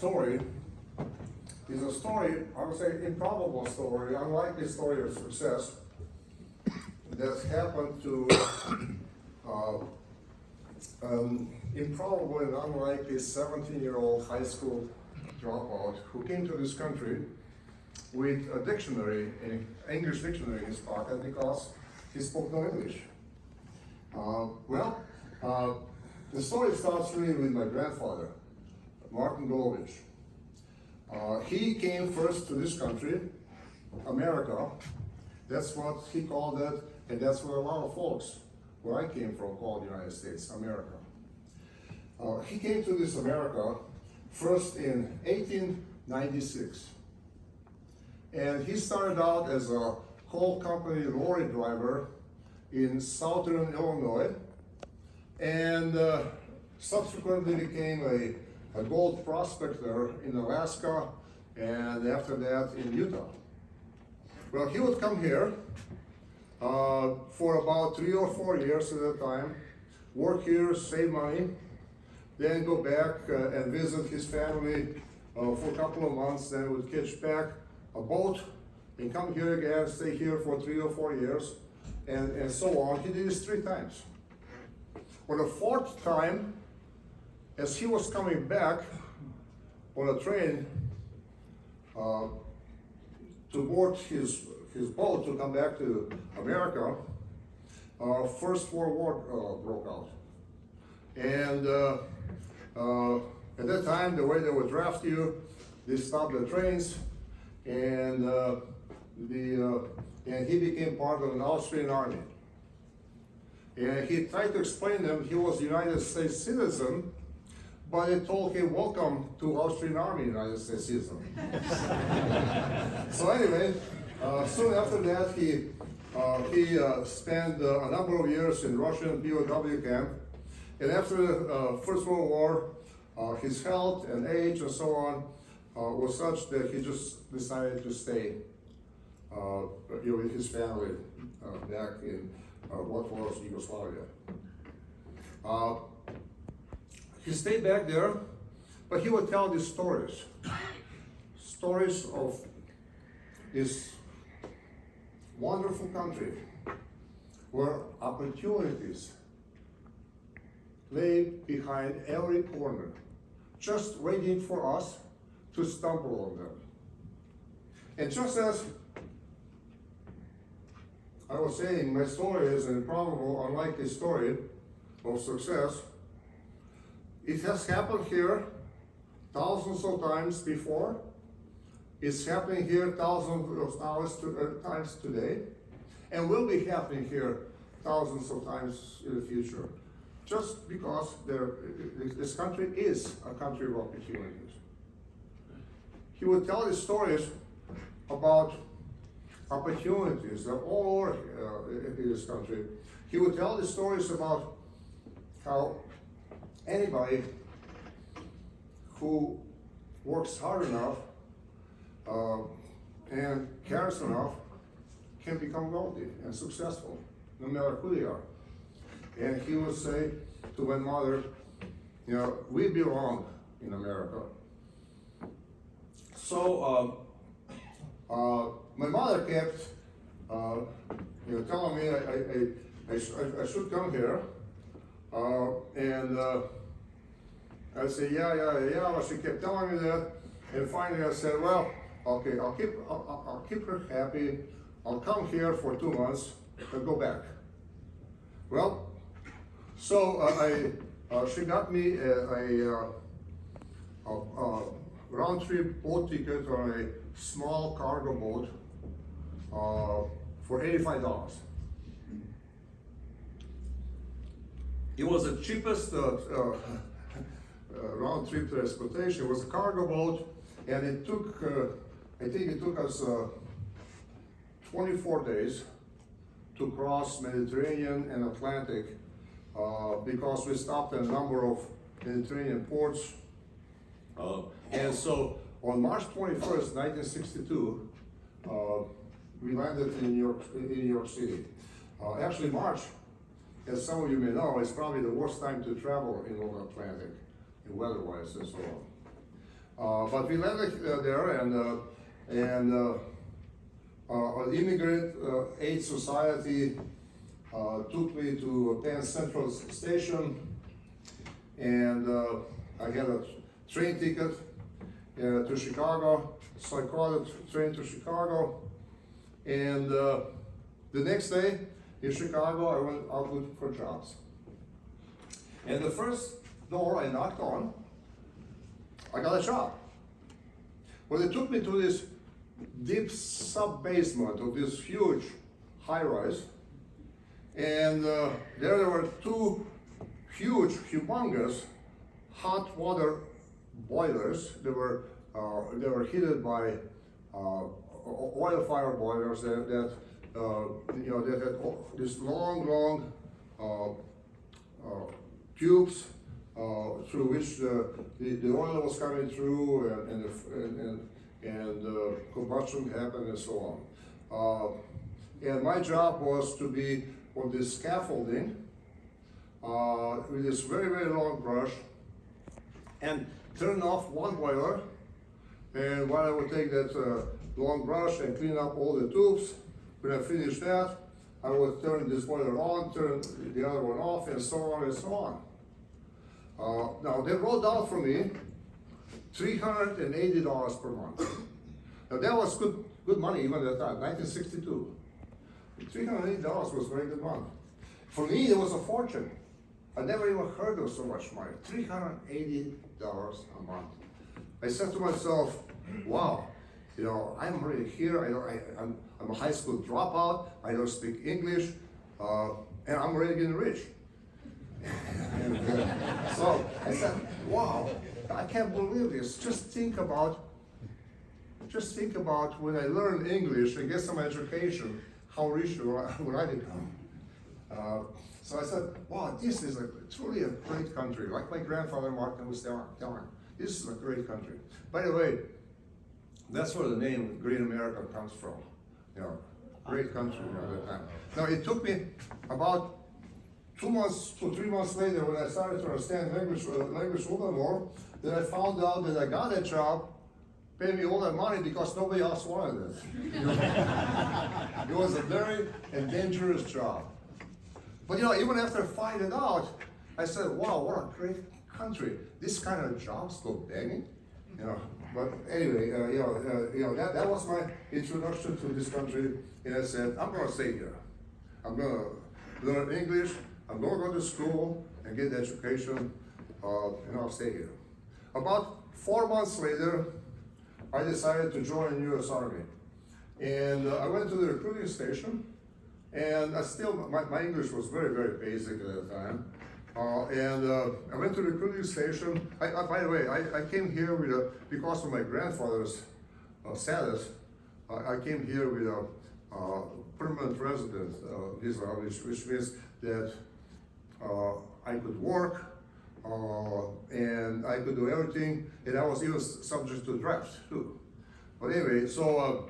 Story is a story, I would say, improbable story, unlikely story of success that's happened to improbable and unlikely 17-year-old high school dropout who came to this country with a dictionary, an English dictionary in his pocket because he spoke no English. The story starts really with my grandfather, Martin Golovich. He came first to this country, America. That's what he called it, and that's what a lot of folks where I came from called the United States, America. He came to this America first in 1896. And he started out as a coal company lorry driver in southern Illinois, and subsequently became a gold prospector in Alaska, and after that in Utah. Well, he would come here for about 3 or 4 years at a time, work here, save money, then go back and visit his family for a couple of months, then would catch back a boat and come here again, stay here for 3 or 4 years, and so on. He did this 3 times. On the 4th time, as he was coming back on a train to board his boat to come back to America, First World War broke out. And at that time, the way they would draft you, they stopped the trains, and he became part of an Austrian army. And he tried to explain to them he was a United States citizen, but they told him, "Welcome to Austrian Army, United States citizen." So anyway, soon after that, he spent a number of years in Russian POW camp. And after the First World War, his health and age and so on was such that he just decided to stay with his family back in what was Yugoslavia. He stayed back there, but he would tell these stories of this wonderful country where opportunities lay behind every corner, just waiting for us to stumble on them. And just as I was saying, my story is an improbable, unlikely story of success. It has happened here thousands of times before. It's happening here thousands of times today, and will be happening here thousands of times in the future. Just because this country is a country of opportunities. He would tell these stories about opportunities that are all over in this country. He would tell these stories about how anybody who works hard enough and cares enough can become wealthy and successful, no matter who they are. And he would say to my mother, we belong in America. So my mother kept telling me I should come here. And I said, yeah, but she kept telling me that. And finally I said, well, okay, I'll keep her happy. I'll come here for 2 months and go back. Well, so she got me a round-trip boat ticket on a small cargo boat for $85. It was the cheapest round-trip transportation. It was a cargo boat, and it took, I think it took us 24 days to cross Mediterranean and Atlantic because we stopped at a number of Mediterranean ports. And so on March 21st, 1962, we landed in New York City. Actually, March, as some of you may know, is probably the worst time to travel in North Atlantic, weather-wise and so But we landed there, and Immigrant Aid Society took me to Penn Central Station, and I had a train ticket to Chicago, so I caught a train to Chicago, and the next day in Chicago I went out looking for jobs. And the first door I knocked on, I got a job. Well, they took me to this deep sub-basement of this huge high-rise, and there were two huge, humongous hot water boilers. They were heated by oil fire boilers that had this long tubes through which the oil was coming through, and combustion happened, and so on. And my job was to be on this scaffolding with this very long brush, and turn off one boiler, and while I would take that long brush and clean up all the tubes, when I finished that, I would turn this boiler on, turn the other one off, and so on and so on. Now, they wrote down for me $380 per month. Now, that was good money even at that time, 1962. $380 was very good money. For me, it was a fortune. I never even heard of so much money. $380 a month. I said to myself, wow, I'm really here. I'm a high school dropout. I don't speak English, and I'm really getting rich. So I said, wow, I can't believe this. Just think about when I learn English and get some education, how rich would I become? So I said, wow, this is truly a great country. Like my grandfather Martin was telling, this is a great country. By the way, that's where the name Great America comes from. Great country at that time. Now, it took me about 2 months to 3 months later, when I started to understand language a little bit more, that I found out that I got that job, paid me all that money because nobody else wanted it. It was a very dangerous job. But even after finding out, I said, wow, what a great country. This kind of jobs go begging. But anyway, that was my introduction to this country, and I said, I'm going to stay here. I'm going to learn English. I'm going to go to school and get education, and I'll stay here. About 4 months later, I decided to join the U.S. Army. And I went to the recruiting station, and my English was very basic at that time. I went to the recruiting station. By the way, I came here because of my grandfather's status. I came here with a permanent resident visa, which means that I could work, and I could do everything, and I was even subject to draft too. But anyway, so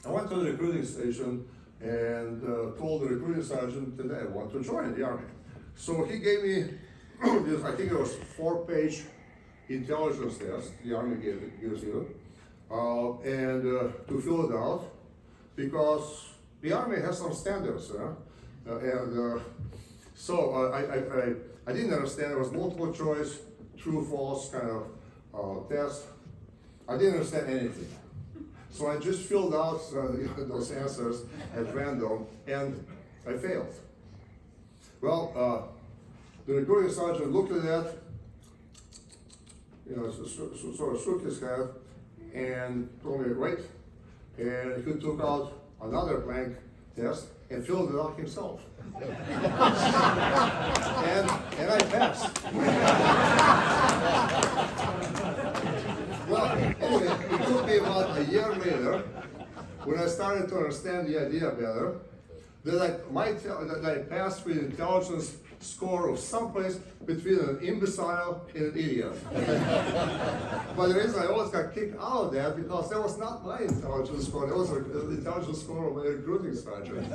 I went to the recruiting station and told the recruiting sergeant that I want to join the Army. So he gave me this, I think it was 4-page intelligence test the Army gives you, and to fill it out, because the Army has some standards, so I didn't understand. It was multiple choice, true, false kind of test. I didn't understand anything. So I just filled out those answers at random, and I failed. Well, the recruiting sergeant looked at that, sort of shook his head, and told me, wait, and he took out another blank test and filled it out himself. and I passed. Well, anyway, it took me about a year later, when I started to understand the idea better, that I passed with an intelligence score of someplace between an imbecile and an idiot. But the reason I always got kicked out of that, because that was not my intelligence score, that was the intelligence score of my recruiting sergeant.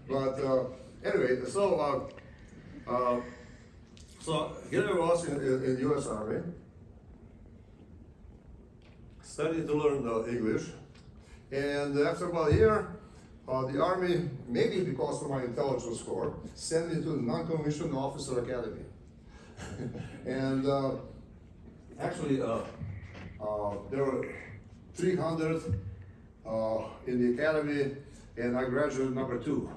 But anyway, so here I was in the U.S. Army, studied to learn English. And after about a year, the Army, maybe because of my intelligence score, sent me to the Non-Commissioned Officer Academy. And actually, there were 300 in the academy, and I graduated number 2.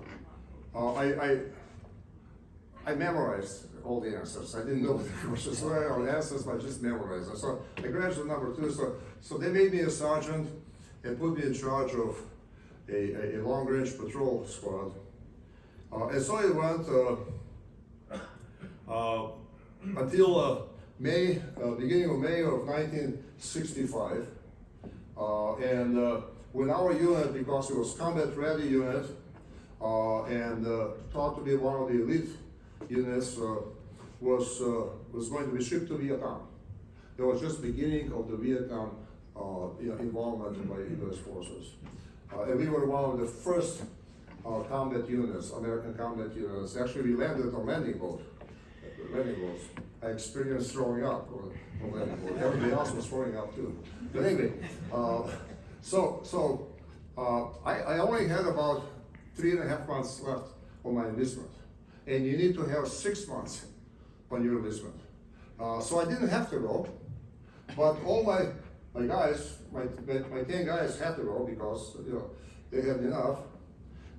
I memorized all the answers. I didn't know the questions were or answers, but I just memorized them. So I graduated number 2. So they made me a sergeant and put me in charge of a long-range patrol squad. And so it went until beginning of May of 1965. And when our unit, because it was combat-ready unit, and thought to be one of the elite units, was going to be shipped to Vietnam. It was just beginning of the Vietnam involvement by U.S. forces. And we were one of the first combat units, American combat units. Actually, we landed on landing boats. I experienced throwing up on landing boat. Everybody else was throwing up too. But anyway, I only had about 3.5 months left on my enlistment. And you need to have 6 months on your enlistment. So I didn't have to go, but all my guys, my 10 guys had to go because they had enough.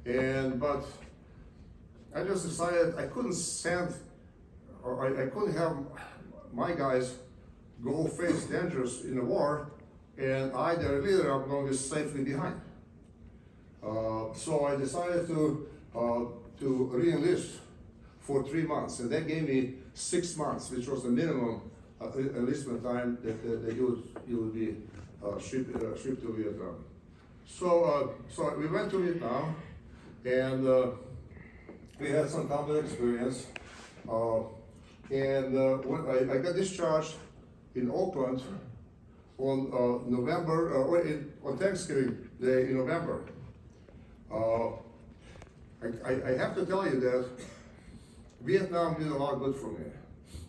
But I just decided I couldn't send, or I couldn't have my guys go face dangers in a war, and I, their leader, I'm going to be safely behind. So I decided to re-enlist for 3 months, and that gave me 6 months, which was the minimum enlistment time that you would be shipped to Vietnam. So we went to Vietnam, and we had some combat experience. When I got discharged in Oakland on on Thanksgiving Day in November. I have to tell you that Vietnam did a lot of good for me.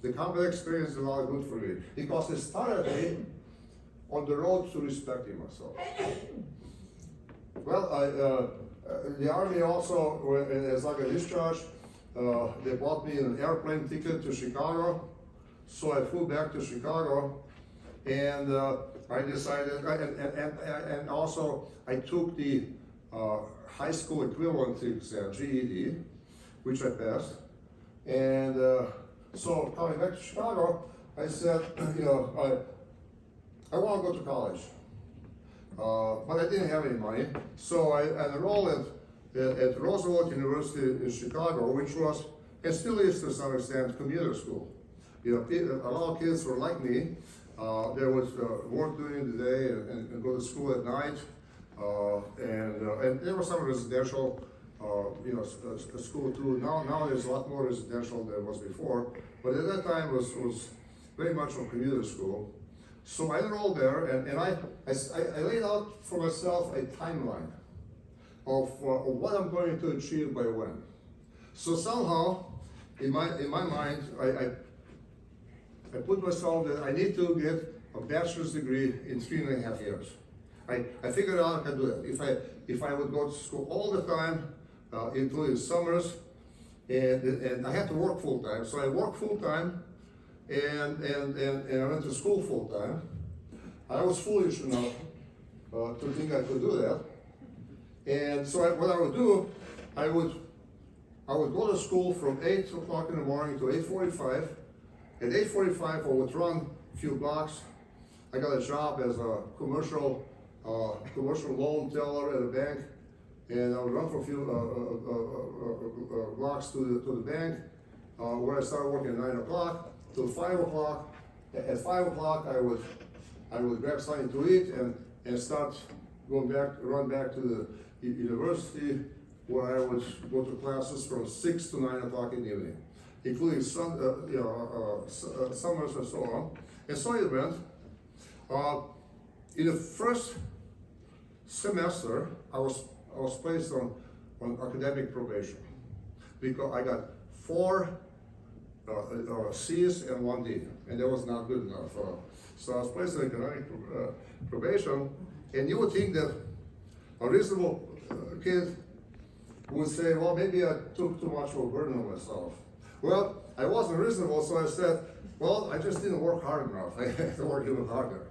The combat experience did a lot of good for me because it started me on the road to respecting myself. Well, the Army also, as I got discharged, they bought me an airplane ticket to Chicago. So I flew back to Chicago, and I decided, and also I took the high school equivalent exam, GED, which I passed. And so coming back to Chicago, I said, I want to go to college. But I didn't have any money. So I enrolled at Roosevelt University in Chicago, which was, and still is to some extent, commuter school. A lot of kids were like me. They would work during the day and go to school at night. And there was some residential, school too. Now there's a lot more residential than was before. But at that time was very much a commuter school. So I enrolled there, and I laid out for myself a timeline of what I'm going to achieve by when. So somehow, in my mind, I put myself that I need to get a bachelor's degree in 3.5 years. I figured out I could do that. If I would go to school all the time, including summers, and I had to work full time. So I worked full time, and I went to school full time. I was foolish enough to think I could do that. And so what I would do, I would go to school from 8 o'clock in the morning to 8:45. At 8:45, I would run a few blocks. I got a job as a commercial loan teller at a bank, and I would run for a few blocks to the bank, where I started working at 9 o'clock till 5 o'clock. At 5 o'clock, I would grab something to eat and start run back to the university, where I would go to classes from 6 to 9 o'clock in the evening, including summers and so on. And so it went. In the first semester, I was placed on academic probation because I got 4 C's and 1 D, and that was not good enough. So I was placed on economic probation, and you would think that a reasonable kid would say, well, maybe I took too much of a burden on myself. Well, I wasn't reasonable, so I said, well, I just didn't work hard enough. I had to work even harder.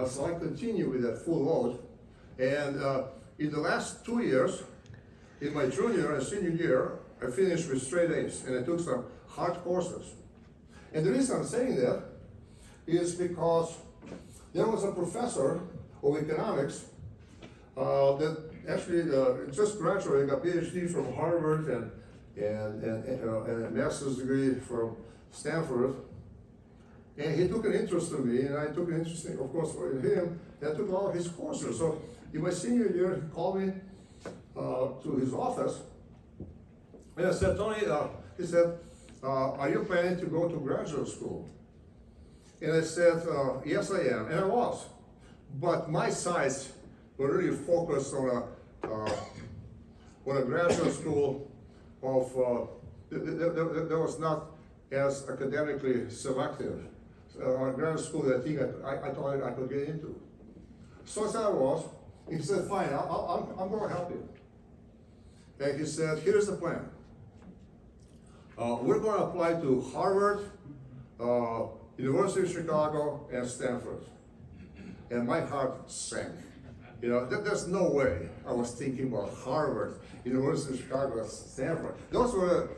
So I continued with that full load. And in the last 2 years, in my junior and senior year, I finished with straight A's, and I took some hard courses. And the reason I'm saying that is because there was a professor of economics that actually just graduated, got a PhD from Harvard and a master's degree from Stanford. And he took an interest in me, and I took an interest, of course, in him, and I took all of his courses. So in my senior year, he called me to his office, and I said, Tony, he said, are you planning to go to graduate school? And I said, yes, I am, and I was. But my sights were really focused on a graduate school of, that was not as academically selective. A graduate school that I think I thought I could get into. So I said I was. He said, fine, I'm going to help you. And he said, here's the plan. We're going to apply to Harvard, University of Chicago, and Stanford. And my heart sank. You know, there's no way I was thinking about Harvard, University of Chicago, and Stanford. Those were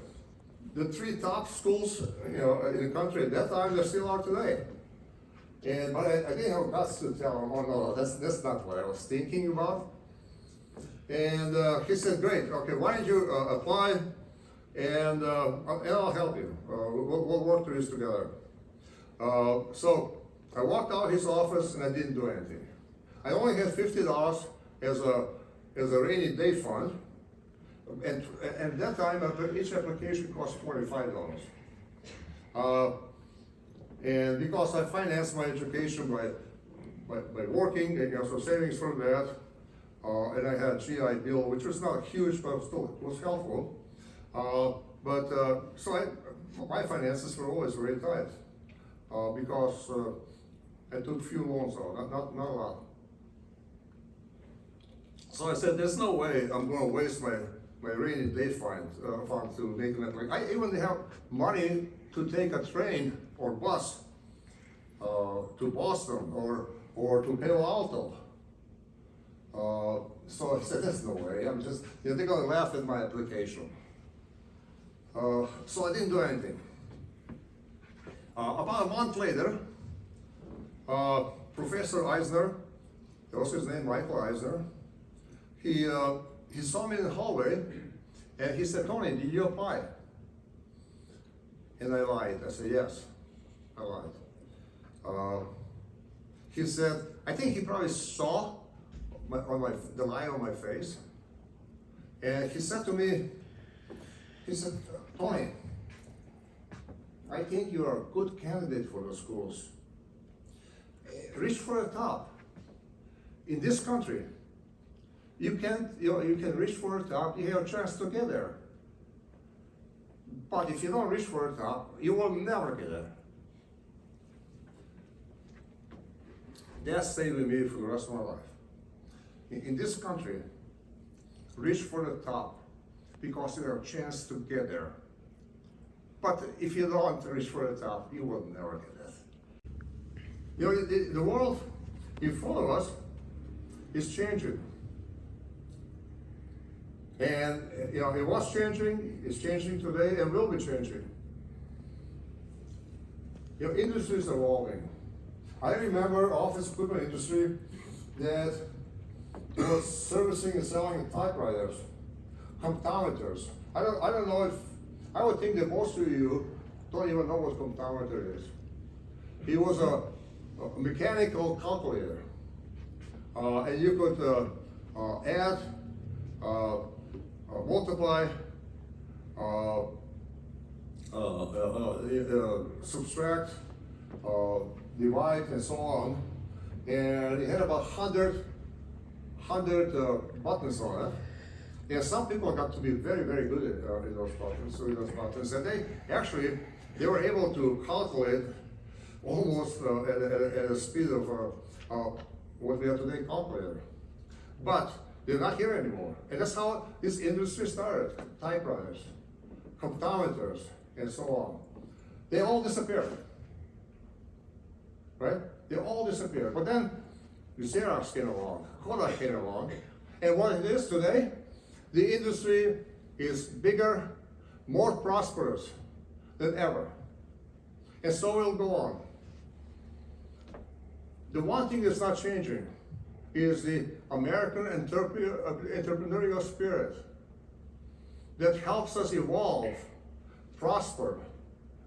the 3 top schools, you know, in the country at that time. They still are today. But I didn't have guts to tell him, oh no, that's not what I was thinking about. And he said, great, okay, why don't you apply, and I'll help you. We'll work through this together. So I walked out of his office and I didn't do anything. I only had $50 as a rainy day fund. And at that time, each application cost $25. And because I financed my education by working, and so savings from that, and I had a GI Bill, which was not huge, but still was helpful. So my finances were always very tight because I took few loans out, not a lot. So I said, there's no way I'm going to waste my rainy day fund to make an application. I even have money to take a train or bus to Boston or to Palo Alto. So I said, there's no way. I'm just, they're going to laugh at my application. So I didn't do anything. About a month later, Professor Eisner, that was his name, Michael Eisner, he saw me in the hallway, and he said, Tony, did you apply? And I lied. I said, yes, I lied. He said, I think he probably saw the line on my face. And he said to me, he said, Tony, I think you are a good candidate for those schools. Reach for the top. In this country, you can reach for the top, you have a chance to get there. But if you don't reach for the top, you will never get there. That stayed with me for the rest of my life. In this country, reach for the top because you have a chance to get there. But if you don't reach for the top, you will never get there. You know, the world in front of us is changing. And you know, it was changing, it's changing today, and will be changing. You know, industry is evolving. I remember office equipment industry that was servicing and selling typewriters, comptometers. I don't know if, I would think that most of you don't even know what comptometer is. It was a mechanical calculator. And you could add, multiply, subtract, divide, and so on. And it had about 100 buttons on it. And some people got to be very, very good at those buttons, and they were able to calculate almost at a speed of what we have today, calculator. But they're not here anymore. And that's how this industry started. Typewriters, comptometers, and so on. They all disappeared. Right? They all disappeared. But then Xerox came along, Kodak came along, and what it is today, the industry is bigger, more prosperous than ever. And so it'll go on. The one thing that's not changing is the American entrepreneurial spirit that helps us evolve, prosper,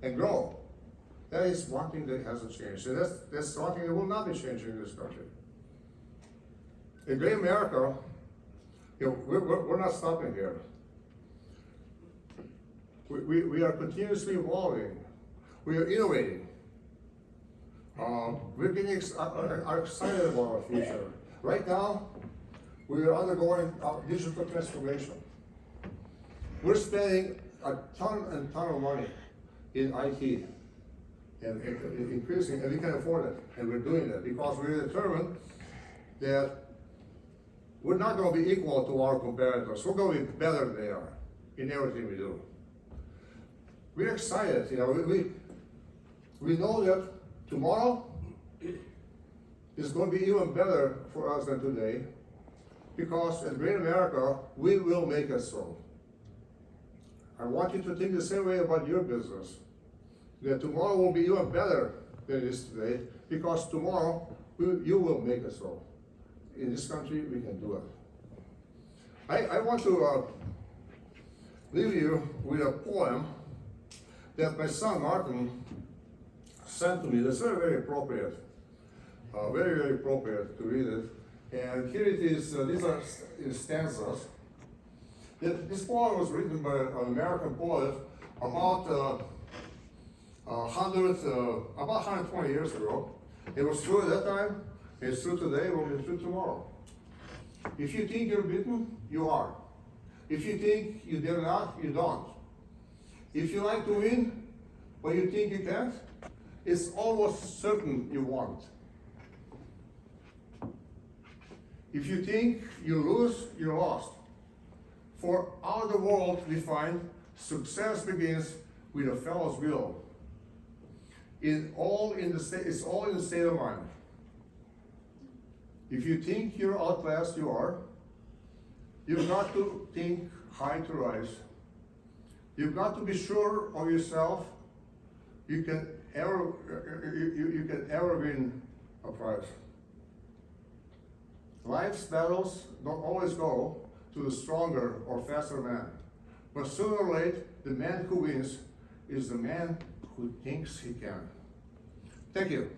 and grow. That is one thing that hasn't changed. And that's one thing that will not be changing in this country. In Great America, we're not stopping here. We are continuously evolving. We are innovating. We're getting excited about our future. Right now, we are undergoing digital transformation. We're spending a ton of money in IT and increasing, and we can afford it, and we're doing it because we're determined that we're not going to be equal to our competitors. We're going to be better than they are in everything we do. We're excited. We know that tomorrow is going to be even better for us than today, because in Great America, we will make it so. I want you to think the same way about your business, that tomorrow will be even better than it is today, because tomorrow you will make it so. In this country, we can do it. I want to leave you with a poem that my son Martin sent to me. That's very, very appropriate. Very, very appropriate to read it. And here it is. These are stanzas. This poem was written by an American poet about 120 years ago. It was true at that time. It's true today. It will be true tomorrow. If you think you're beaten, you are. If you think you dare not, you don't. If you like to win, but you think you can't, it's almost certain you won't. If you think you lose, you're lost. For out of the world we find success begins with a fellow's will. It's all in the state of mind. If you think you're outclassed, you are. You've got to think high to rise. You've got to be sure of yourself. You can ever win a prize. Life's battles don't always go to the stronger or faster man. But sooner or later, the man who wins is the man who thinks he can. Thank you.